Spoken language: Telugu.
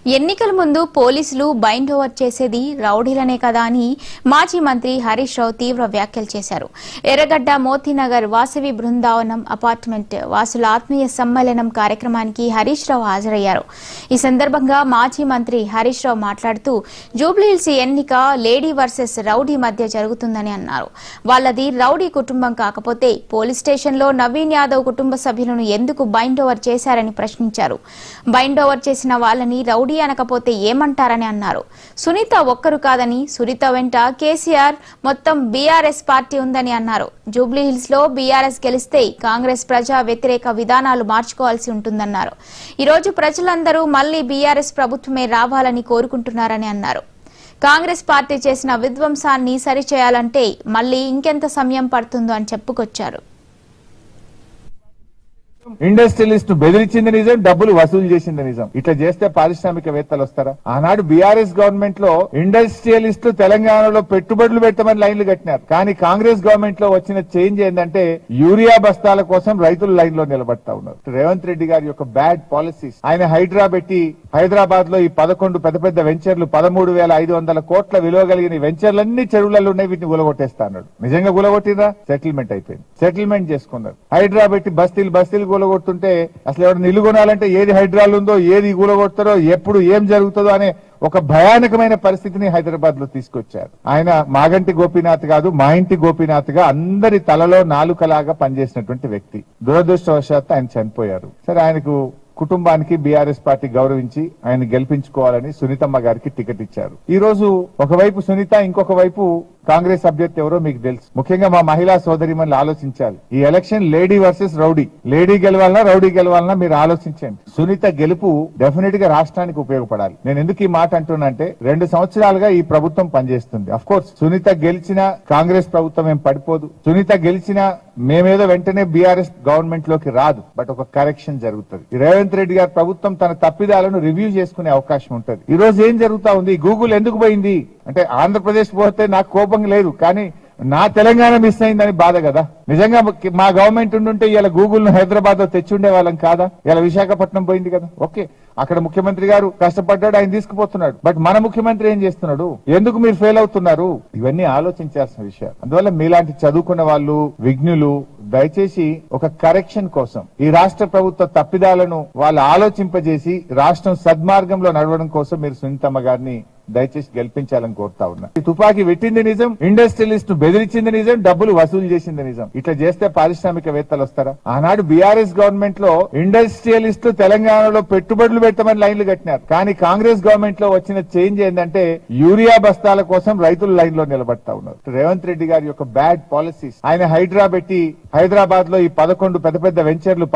ఎన్నికల ముందు పోలీసులు బైండ్ ఓవర్ చేసేది రౌడీలనే కదా అని మాజీ మంత్రి హరీష్ రావు తీవ్ర వ్యాఖ్యలు చేశారు. ఎర్రగడ్డ మోతీనగర్ వాసవి బృందావనం అపార్ట్మెంట్ వాసుల ఆత్మీయ సమ్మేళనం కార్యక్రమానికి హరీష్ రావు హాజరయ్యారు. ఈ సందర్భంగా మాజీ మంత్రి హరీష్ రావు మాట్లాడుతూ జూబ్లీహిల్స్ ఎన్నిక లేడీ వర్సెస్ రౌడీ మధ్య జరుగుతుందని అన్నారు. వాళ్ళది రౌడీ కుటుంబం కాకపోతే పోలీస్ స్టేషన్లో నవీన్ యాదవ్ కుటుంబ సభ్యులను ఎందుకు బైండ్ ఓవర్ చేశారని ప్రశ్నించారు. బైండ్ ఓవర్ చేసిన వాళ్ళని రౌడీ అనకపోతే ఏమంటారని అన్నారు. సునీత ఒక్కరు కాదని, సునీత వెంట కేసీఆర్ మొత్తం బీఆర్ఎస్ పార్టీ ఉందని అన్నారు. జూబ్లీహిల్స్ లో బీఆర్ఎస్ గెలిస్తే కాంగ్రెస్ ప్రజా వ్యతిరేక విధానాలు మార్చుకోవాల్సి ఉంటుందన్నారు. ఈ రోజు ప్రజలందరూ మళ్లీ బీఆర్ఎస్ ప్రభుత్వమే రావాలని కోరుకుంటున్నారని అన్నారు. కాంగ్రెస్ పార్టీ చేసిన విధ్వంసాన్ని సరిచేయాలంటే మళ్లీ ఇంకెంత సమయం పడుతుందో అని చెప్పుకొచ్చారు. ఇండస్ట్రియలిస్ట్ బెదిరించింది నిజం, డబ్బులు వసూలు చేసింది నిజం. ఇట్లా చేస్తే పారిశ్రామికవేత్తలు వస్తారా? ఆనాడు బీఆర్ఎస్ గవర్నమెంట్ లో ఇండస్ట్రియలిస్ట్ తెలంగాణలో పెట్టుబడులు పెట్టమని లైన్లు కట్టినారు. కానీ కాంగ్రెస్ గవర్నమెంట్ లో వచ్చిన చేంజ్ ఏంటంటే యూరియా బస్తాల కోసం రైతులు లైన్ లో నిలబడతా ఉన్నారు. రేవంత్ రెడ్డి గారి యొక్క బ్యాడ్ పాలసీస్, ఆయన హైడ్రా పెట్టి హైదరాబాద్ లో ఈ 11 పెద్ద పెద్ద వెంచర్లు 13,500 కోట్ల విలువ కలిగిన వెంచర్లన్నీ చెరువులలో ఉన్నాయి. వీటిని గులగొట్టేస్తా అన్నాడు. నిజంగా గులగొట్టిరా? సెటిల్మెంట్ అయిపోయింది. సెటిల్మెంట్ చేసుకున్నారు. హైడ్రా పెట్టి బస్తీలు కూలగొడుతుంటే అసలు ఎవరు ఇల్లు కొనాలంటే ఏది హైడ్రాల్ ఉందో, ఏది కూలగొడతారో, ఎప్పుడు ఏం జరుగుతుందో అనే ఒక భయానకమైన పరిస్థితిని హైదరాబాద్ లో తీసుకొచ్చారు. ఆయన మాగంటి గోపీనాథ్ కాదు, మా ఇంటి గోపీనాథ్ గా అందరి తలలో నాలుకలాగా పనిచేసినటువంటి వ్యక్తి. దురదృష్టవశాత్తు ఆయన చనిపోయారు. సరే, ఆయనకు కుటుంబానికి బీఆర్ఎస్ పార్టీ గౌరవించి ఆయన గెలిపించుకోవాలని సునీతమ్మ గారికి టికెట్ ఇచ్చారు. ఈ రోజు ఒకవైపు సునీత, ఇంకొక వైపు కాంగ్రెస్ అభ్యర్థి ఎవరో మీకు తెలుసు. ముఖ్యంగా మా మహిళా సోదరిమణులు ఆలోచించాలి. ఈ election lady versus rowdy. Lady గెలవాలన్నా రౌడీ గెలవాలన్నా మీరు ఆలోచించండి. సునీత గెలుపు డెఫినెట్ గా రాష్ట్రానికి ఉపయోగపడాలి. నేను ఎందుకు ఈ మాట అంటున్నానంటే 2 సంవత్సరాలుగా ఈ ప్రభుత్వం పనిచేస్తుంది. అఫ్ కోర్స్ సునీత గెలిచిన కాంగ్రెస్ ప్రభుత్వం ఏం పడిపోదు. సునీత గెలిచిన మేమేదో వెంటనే బీఆర్ఎస్ గవర్నమెంట్ లోకి రాదు. బట్ ఒక కరెక్షన్ జరుగుతుంది. రేవంత్ రెడ్డి గారి ప్రభుత్వం తన తప్పిదాలను రివ్యూ చేసుకునే అవకాశం ఉంటుంది. ఈ రోజు ఏం జరుగుతా ఉంది? గూగుల్ ఎందుకు పోయింది అంటే ఆంధ్రప్రదేశ్ పోతే నాకు కోపం లేదు, కానీ నా తెలంగాణ మిస్ అయిందని బాధ కదా. నిజంగా మా గవర్నమెంట్ ఉండుంటే ఇలా గూగుల్ ను హైదరాబాద్ లో తెచ్చుండే వాళ్ళం కాదా? ఇలా విశాఖపట్నం పోయింది కదా. ఓకే, అక్కడ ముఖ్యమంత్రి గారు కష్టపడ్డాడు, ఆయన తీసుకుపోతున్నాడు. బట్ మన ముఖ్యమంత్రి ఏం చేస్తున్నాడు? ఎందుకు మీరు ఫెయిల్ అవుతున్నారు? ఇవన్నీ ఆలోచించాల్సిన విషయాలు. అందువల్ల మీలాంటి చదువుకున్న వాళ్ళు, విజ్ఞులు దయచేసి ఒక కరెక్షన్ కోసం, ఈ రాష్ట్ర ప్రభుత్వ తప్పిదాలను వాళ్ళు ఆలోచింపజేసి రాష్ట్రం సద్మార్గంలో నడవడం కోసం మీరు సునీతమ్మ గారిని దయచేసి గెలిపించాలని కోరుతా ఉన్నా. తుపాకీ పెట్టింది నిజం, ఇండస్ట్రియలిస్ట్ బెదిరించింది నిజం, డబ్బులు వసూలు చేసింది నిజం. ఇట్లా చేస్తే పారిశ్రామికవేత్తలు వస్తారా? ఆనాడు బీఆర్ఎస్ గవర్నమెంట్ లో ఇండస్ట్రియలిస్ట్ తెలంగాణలో పెట్టుబడులు పెట్టమని లైన్లు కట్టినారు. కానీ కాంగ్రెస్ గవర్నమెంట్ లో వచ్చిన చేంజ్ ఏంటంటే యూరియా బస్తాల కోసం రైతులు లైన్ లో నిలబడతా ఉన్నారు. రేవంత్ రెడ్డి గారి యొక్క బ్యాడ్ పాలసీస్, ఆయన హైడ్రా పెట్టి హైదరాబాద్ లో ఈ 11 పెద్ద పెద్ద వెంచర్లు